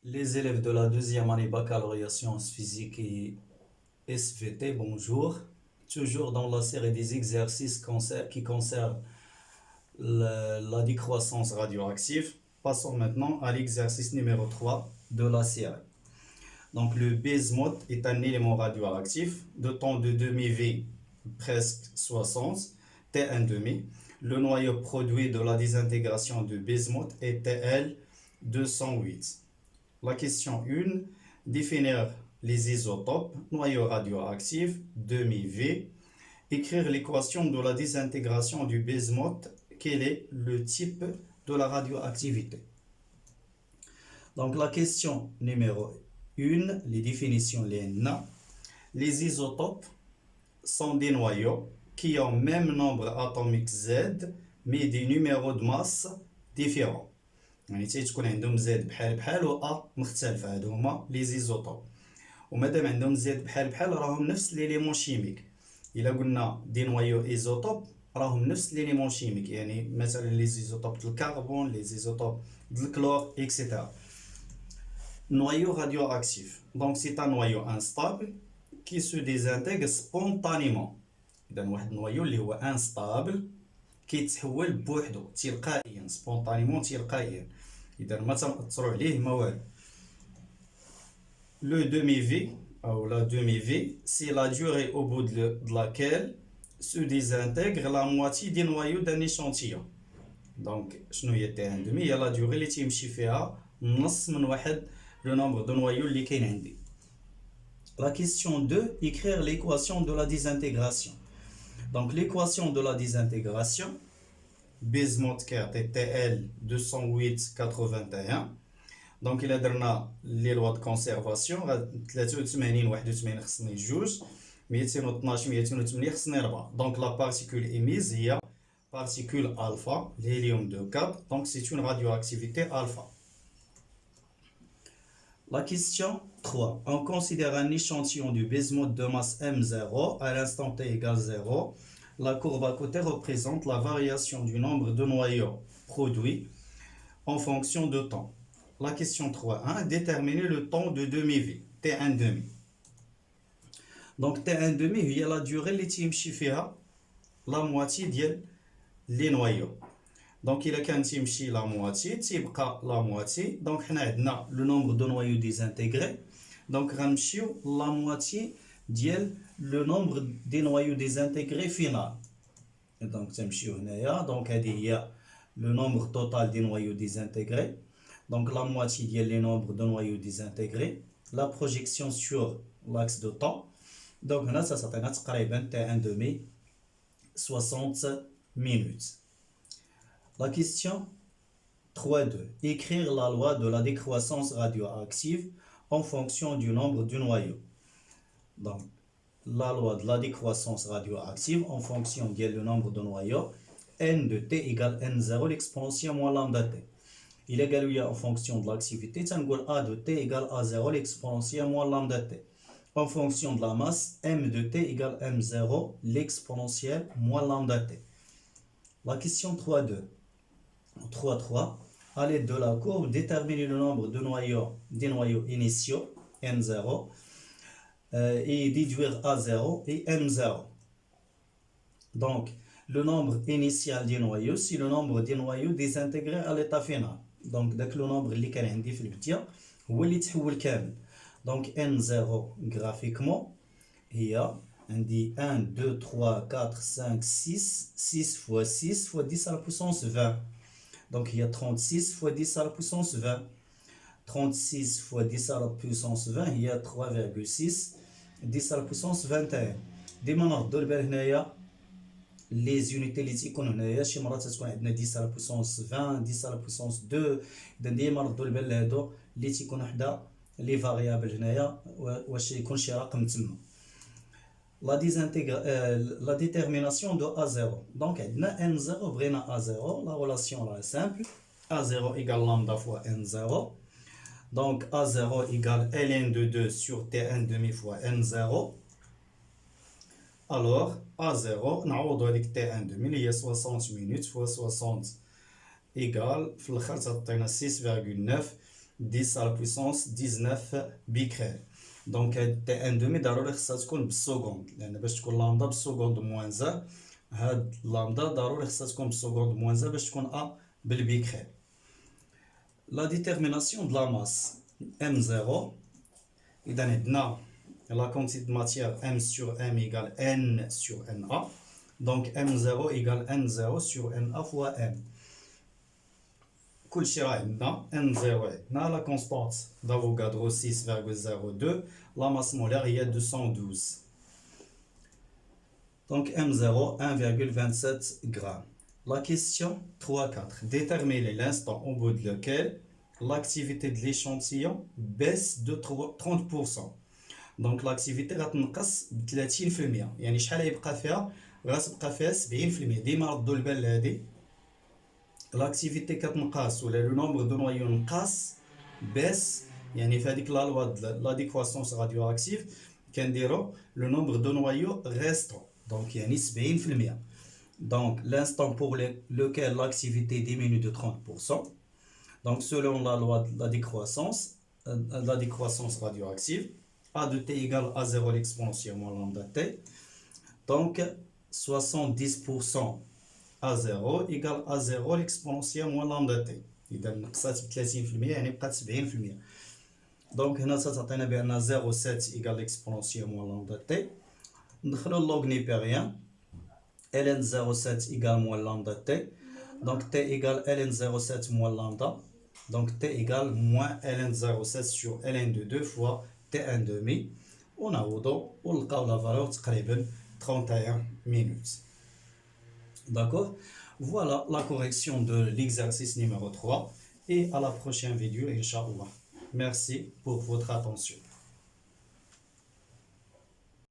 Les élèves de la deuxième année baccalauréat sciences physiques et SVT, bonjour. Toujours dans la série des exercices qui concernent la décroissance radioactive. Passons maintenant à l'exercice numéro 3 de la série. Donc le bismuth est un élément radioactif de temps de demi-vie presque 60, T1,5. Le noyau produit de la désintégration du bismuth est TL 208. La question 1, définir les isotopes, noyau radioactif, demi-V, écrire l'équation de la désintégration du bismuth, quel est le type de la radioactivité. Donc la question numéro 1, les définitions LENA. Les isotopes sont des noyaux qui ont même nombre atomique Z, mais des numéros de masse différents. يعني تكون عندهم زد بحال بحال و ا مختلفه، هادو هما لي زيزوتوب. ومادام عندهم زد بحال بحال راهم نفس ليليمون شيميك. الا قلنا دي نوايو ايزوتوب راهم نفس ليليمون شيميك، يعني مثلا لي زيزوتوب د الكربون، لي زيزوتوب د الكلور اكسيتيرا. Noyau radioactif, donc c'est un noyau instable qui se désintègre spontanément. اذا واحد النويو اللي هو انستابل كيتحول بوحدو تلقائيا، سبونطانيمون تلقائيا، اذا ما تاثروا عليه ما والو. Le demi-V ou la demi-V, c'est la durée au bout de laquelle se désintègre la moitié des noyaux d'un échantillon. Donc شنو هي تي ان دمي؟ هي لا durée اللي تيمشي فيها نص من واحد le nombre de noyaux اللي كاين عندي. La question 2, écrire l'équation de la désintégration. Donc l'équation de la désintégration, bismuth est TL 208-81. Donc il a درنا les lois de conservation 83 81 خصني جوج 212 208 خصني 4. Donc la particule émise هي particule alpha, l'hélium 2 donc c'est une radioactivité alpha. La question 3. On considère un échantillon du bismuth de masse M0 à l'instant t égale 0. La courbe à côté représente la variation du nombre de noyaux produits en fonction de temps. La question 3.1. Déterminer le temps de demi-vie, T1,5. Donc T1,5 هي la durée اللي تيمشي فيها la moitié ديال les noyaux. Donc il a كان تيمشي la moitié تيبقى la moitié. Donc حنا عندنا le nombre de noyaux désintégrés. Donc غنمشيو la moitié ديال le nombre des noyaux désintégrés final. Et donc تمشيو هنايا. Donc هذه هي le nombre total des noyaux désintégrés. Donc la moitié ديال les nombres de noyaux désintégrés. La projection sur l'axe de temps. Donc هنا تعطينا تقريبا T1,5 60 minutes. La question 3.2. Écrire la loi de la décroissance radioactive en fonction du nombre du noyau. Donc, la loi de la décroissance radioactive en fonction du nombre de noyaux, n de t égale n0 l'exponentielle moins lambda t. Il est également en fonction de l'activité, a de t égale a0 l'exponentielle moins lambda t. En fonction de la masse, m de t égale m0 l'exponentielle moins lambda t. La question 3.2. 3.3. À l'aide de la courbe, déterminer le nombre de noyaux, des noyaux initiaux, N0, et déduire A0 et M0. Donc, le nombre initial des noyaux, c'est le nombre des noyaux désintégrés à l'état final. Donc, le nombre اللي كان عندي في البداية هو اللي تحول كامل. Donc, N0 graphiquement هي عندي 1, 2, 3, 4, 5, 6, 6 fois 6 fois 10 à la puissance 20. Donc il y a 36 fois 10 à la puissance 20. 36 fois 10 à la puissance 20 il y a 3,6 10 à la puissance 21. ديما نردو البال هنايا لي زونيتي اللي تيكون هنايا شي مرات تكون عندنا 10 à la puissance 20 10 à la puissance 2. اذا ديما نردو البال لهادو اللي تيكون حدا لي فاريابل هنايا واش يكون شي رقم تما. La détermination de A0. Donc, N0, brena A0, la relation est simple. A0 égale lambda fois N0. Donc, A0 égale ln de 2 sur T1,5 fois N0. Alors, A0, نعوضو هذيك T1,5 اللي هي 60 minutes fois 60 égale في الاخر تعطينا 6,9. 10 à la puissance 19 becquerel. Donc T1 demi ضروري خصها تكون بالسكوند لان باش تكون لامدا بالسكوند موان 1 هاد لامدا ضروري خصها تكون بالسكوند موان 1 باش تكون ا بالبيكريل. La détermination de la masse M0, إذا عندنا la quantité de matière M sur M égale N sur NA. Donc M0 égale N0 sur NA fois M. كل شيء راه عندنا N0 عندنا la constante d'Avogadro 6,02, la masse molaire هي 212. Donc M0 1,27 grammes. La question 3-4. Déterminer l'instant au bout de lequel l'activité de l'échantillon baisse de 30%. Donc l'activité غتنقص ب 30%. يعني شحال يبقى فيها؟ غتبقى فيها 70%. ديما ردوا البال لهادي. L'activité كتنقص ولا لو نومبر دو نويو نقص baisse. يعني في هذيك لا لوا لا ديكرواسونس راديو اكتيف كنديرو لو نومبر دو نويو ريستون. دونك يعني 70%. Donc, l'instant pour lequel l'activité diminue de 30%. Donc, selon la loi de la décroissance radioactive, A de t égale à 0 l'exponentielle moins lambda t. Donc, 70% à 0 égale à 0 l'exponentielle moins lambda t. إذا نقصات ب 30% يعني بقات 70%. Donc, هنا تعطينا بأن 0,7 égale l'exponentielle moins lambda t. ندخلو اللوغ نيبيريان. ln 0,7 égale moins lambda t. Donc t égale ln 0,7 moins lambda. Donc t égale moins ln 0,7 sur ln de 2 fois t1 demi. On a ونلقاو la valeur تقريبا 31 minutes. D'accord? Voilà la correction de l'exercice numéro 3 et à la prochaine vidéo, Inch'Allah. Merci pour votre attention.